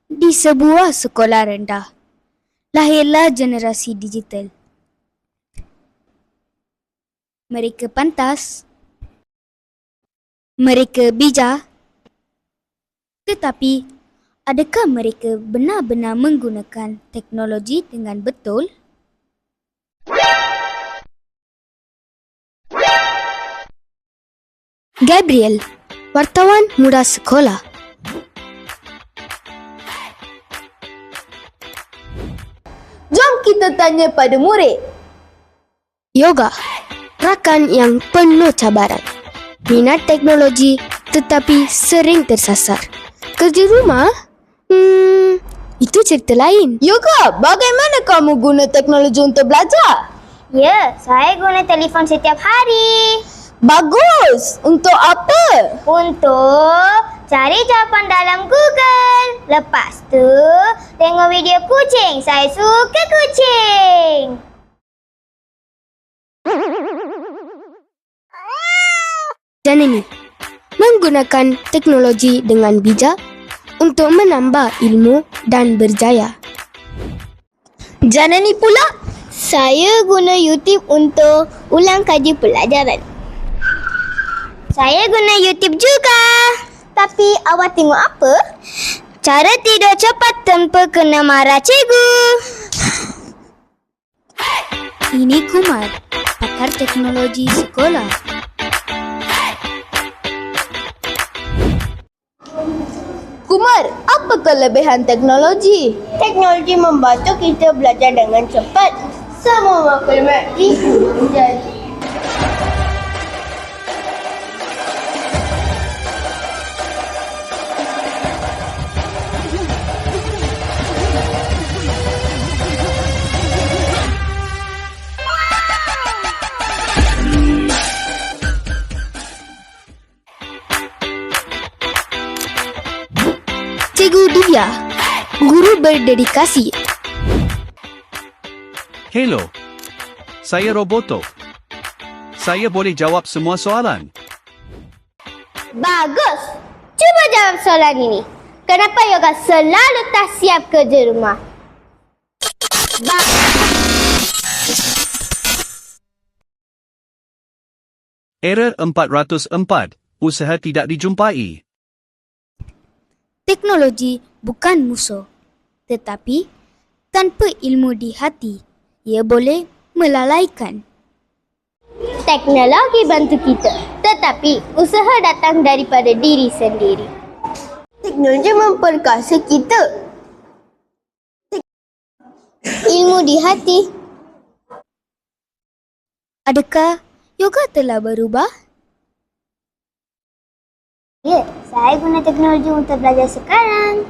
Di sebuah sekolah rendah, lahirlah generasi digital. Mereka pantas, mereka bijak, tetapi adakah mereka benar-benar menggunakan teknologi dengan betul? Gabriel, wartawan muda sekolah. Jom kita tanya pada murid. Yoga, rakan yang penuh cabaran. Minat teknologi tetapi sering tersasar. Kerja rumah? Itu cerita lain. Yoga, bagaimana kamu guna teknologi untuk belajar? Ya, saya guna telefon setiap hari. Bagus! Untuk apa? Untuk cari jawapan dalam Google. Lepas tu, tengok video kucing. Saya suka kucing. Janani, menggunakan teknologi dengan bijak untuk menambah ilmu dan berjaya. Janani pula? Saya guna YouTube untuk ulang kaji pelajaran. Saya guna YouTube juga. Tapi awak tengok apa? Cara tidur cepat tanpa kena marah cikgu. Ini Kumar, pakar teknologi sekolah. Kumar, apa kelebihan teknologi? Teknologi membantu kita belajar dengan cepat. Semua maklumat menjadi. Cikgu Divya, guru berdedikasi. Hello, saya Roboto. Saya boleh jawab semua soalan. Bagus. Cuba jawab soalan ini. Kenapa Yoga selalu tak siap kerja rumah? Error 404. Usaha tidak dijumpai. Teknologi bukan musuh, tetapi tanpa ilmu di hati, ia boleh melalaikan. Teknologi bantu kita, tetapi usaha datang daripada diri sendiri. Teknologi memperkasa kita. Ilmu di hati. Adakah yoga telah berubah? Ya, saya guna teknologi untuk belajar sekarang.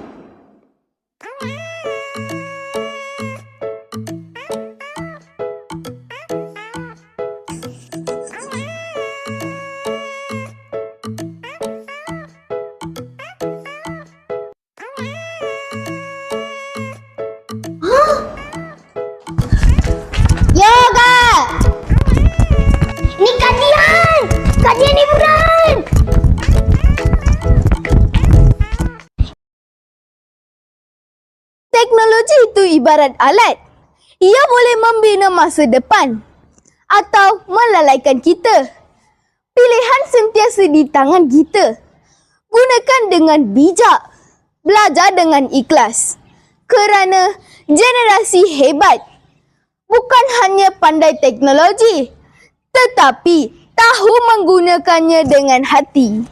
Yoga! Ini kajian! Kajian hiburan! Teknologi itu ibarat alat. Ia boleh membina masa depan atau melalaikan kita. Pilihan sentiasa di tangan kita. Gunakan dengan bijak. Belajar dengan ikhlas. Kerana generasi hebat bukan hanya pandai teknologi, tetapi tahu menggunakannya dengan hati.